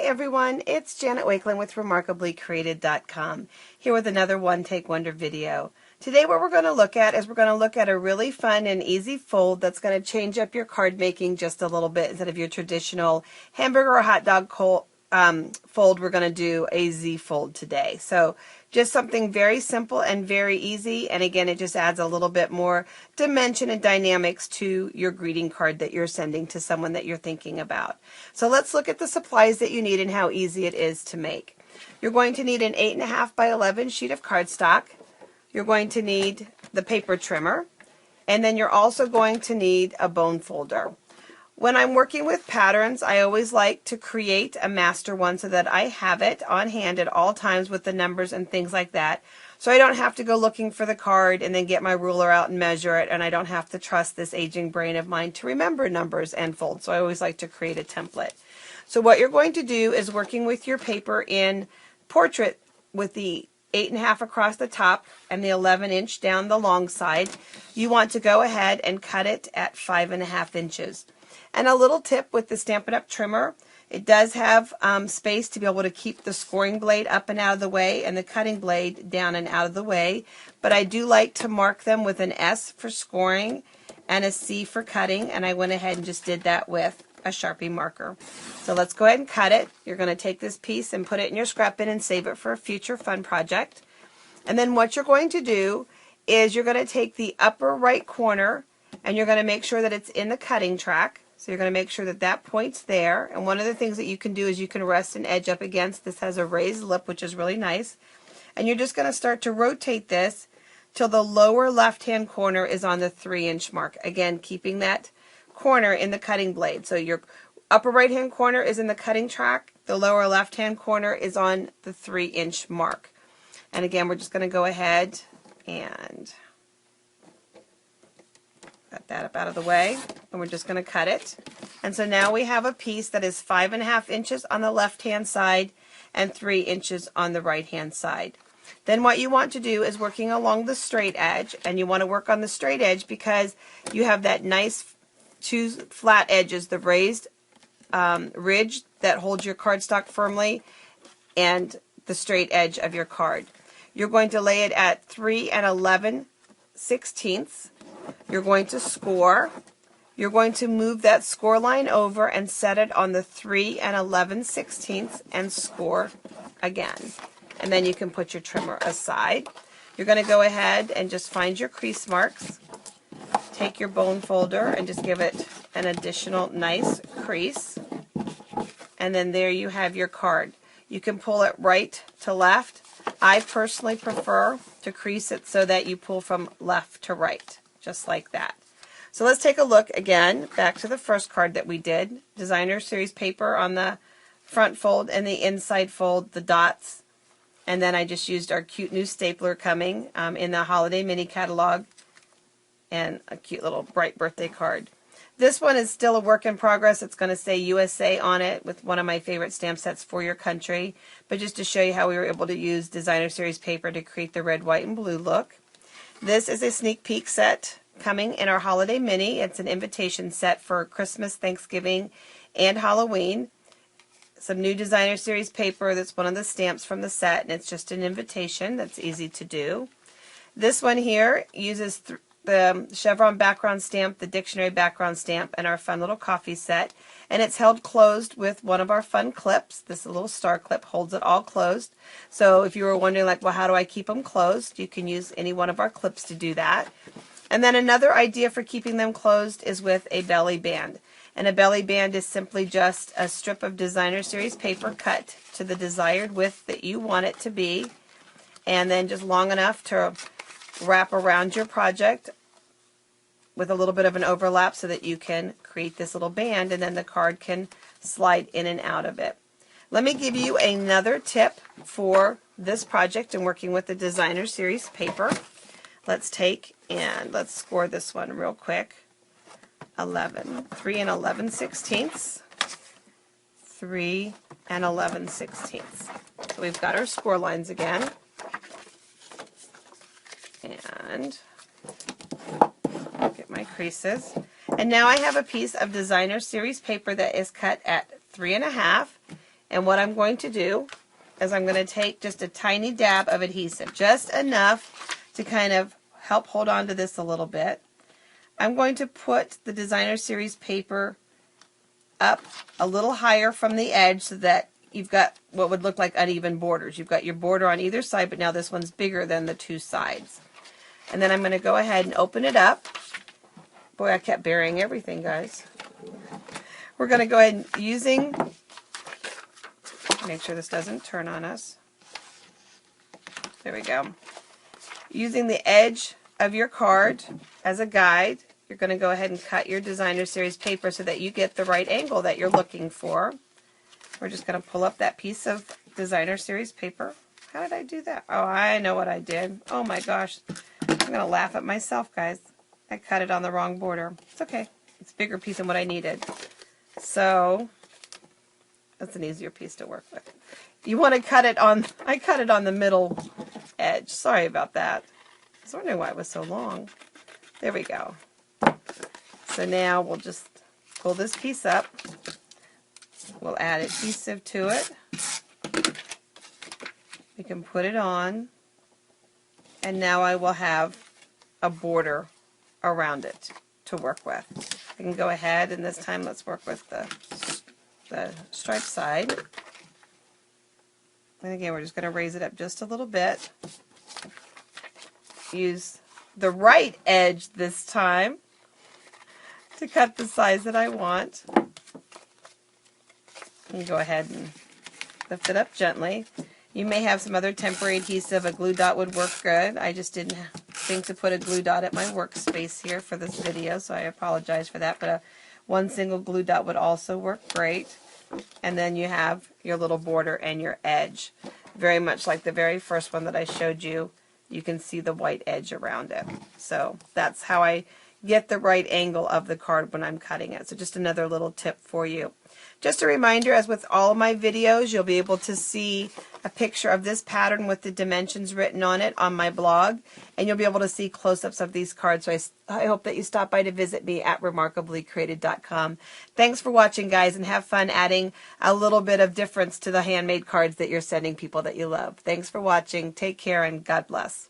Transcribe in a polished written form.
everyone, it's Janet Wakeland with RemarkablyCreated.com, here with another One Take Wonder video. Today what we're going to look at is a really fun and easy fold that's going to change up your card making just a little bit. Instead of your traditional hamburger or hot dog fold, we're going to do a Z fold today. So just something very simple and very easy, and again it just adds a little bit more dimension and dynamics to your greeting card that you're sending to someone that you're thinking about. So let's look at the supplies that you need and how easy it is to make. You're going to need an 8.5 by 11 sheet of cardstock. You're going to need the paper trimmer, and then you're also going to need a bone folder. When I'm working with patterns, I always like to create a master one so that I have it on hand at all times with the numbers and things like that. So I don't have to go looking for the card and then get my ruler out and measure it, and I don't have to trust this aging brain of mine to remember numbers and folds. So I always like to create a template. So what you're going to do is, working with your paper in portrait with the 8.5 across the top and the 11-inch down the long side, you want to go ahead and cut it at 5.5 inches. And a little tip with the Stampin' Up! Trimmer, it does have space to be able to keep the scoring blade up and out of the way and the cutting blade down and out of the way. But I do like to mark them with an S for scoring and a C for cutting, and I went ahead and just did that with a Sharpie marker. So let's go ahead and cut it. You're going to take this piece and put it in your scrap bin and save it for a future fun project. And then what you're going to do is you're going to take the upper right corner and you're going to make sure that it's in the cutting track. So you're going to make sure that that point's there. And one of the things that you can do is you can rest an edge up against. This has a raised lip, which is really nice. And you're just going to start to rotate this till the lower left-hand corner is on the 3-inch mark. Again, keeping that corner in the cutting blade. So your upper right-hand corner is in the cutting track. The lower left-hand corner is on the 3-inch mark. And again, we're just going to go ahead and got that up out of the way, and we're just going to cut it. And so now we have a piece that is 5.5 inches on the left hand side and 3 inches on the right hand side. Then what you want to do is working along the straight edge, and you want to work on the straight edge because you have that nice two flat edges, the raised ridge that holds your cardstock firmly, and the straight edge of your card. You're going to lay it at 3 11/16. You're going to score. You're going to move that score line over and set it on the 3 11/16 and score again. And then you can put your trimmer aside. You're going to go ahead and just find your crease marks. Take your bone folder and just give it an additional nice crease. And then there you have your card. You can pull it right to left. I personally prefer to crease it so that you pull from left to right, just like that. So let's take a look again, back to the first card that we did. Designer Series paper on the front fold and the inside fold, the dots. And then I just used our cute new stapler coming in the Holiday Mini Catalog, and a cute little bright birthday card. This one is still a work in progress. It's going to say USA on it with one of my favorite stamp sets, For Your Country. But just to show you how we were able to use Designer Series paper to create the red, white, and blue look. This is a sneak peek set coming in our Holiday Mini. It's an invitation set for Christmas, Thanksgiving, and Halloween. Some new Designer Series paper. That's one of the stamps from the set, and it's just an invitation that's easy to do. This one here uses the chevron background stamp, the dictionary background stamp, and our fun little coffee set. And it's held closed with one of our fun clips. This little star clip holds it all closed. So if you were wondering, like, well, how do I keep them closed? You can use any one of our clips to do that. And then another idea for keeping them closed is with a belly band. And a belly band is simply just a strip of Designer Series paper cut to the desired width that you want it to be, and then just long enough to wrap around your project with a little bit of an overlap so that you can create this little band, and then the card can slide in and out of it. Let me give you another tip for this project and working with the Designer Series paper. Let's take and let's score this one real quick. 3 11/16. 3 11/16. So we've got our score lines again. And get my creases. And now I have a piece of Designer Series paper that is cut at 3.5 And what I'm going to do is I'm going to take just a tiny dab of adhesive, just enough to kind of help hold on to this a little bit. I'm going to put the Designer Series paper up a little higher from the edge so that you've got what would look like uneven borders. You've got your border on either side, but now this one's bigger than the two sides. And then I'm going to go ahead and open it up. Boy, I kept burying everything, guys. We're going to go ahead and using, make sure this doesn't turn on us. There we go. Using the edge of your card as a guide, you're going to go ahead and cut your Designer Series paper so that you get the right angle that you're looking for. We're just going to pull up that piece of Designer Series paper. How did I do that? Oh, I know what I did. Oh my gosh. I'm going to laugh at myself, guys. I cut it on the wrong border. It's okay. It's a bigger piece than what I needed. So, that's an easier piece to work with. You want to cut it on, I cut it on the middle edge. Sorry about that. I was wondering why it was so long. There we go. So now we'll just pull this piece up. We'll add adhesive to it. We can put it on. And now I will have a border around it to work with. I can go ahead and this time let's work with the striped side. And again, we're just going to raise it up just a little bit. Use the right edge this time to cut the size that I want. And go ahead and lift it up gently. You may have some other temporary adhesive. A glue dot would work good. I just didn't think to put a glue dot at my workspace here for this video, so I apologize for that. But one single glue dot would also work great. And then you have your little border and your edge. Very much like the very first one that I showed you. You can see the white edge around it. So that's how I get the right angle of the card when I'm cutting it. So just another little tip for you. Just a reminder, as with all of my videos, you'll be able to see a picture of this pattern with the dimensions written on it on my blog, and you'll be able to see close-ups of these cards. So I hope that you stop by to visit me at remarkablycreated.com. Thanks for watching, guys, and have fun adding a little bit of difference to the handmade cards that you're sending people that you love. Thanks for watching. Take care, and God bless.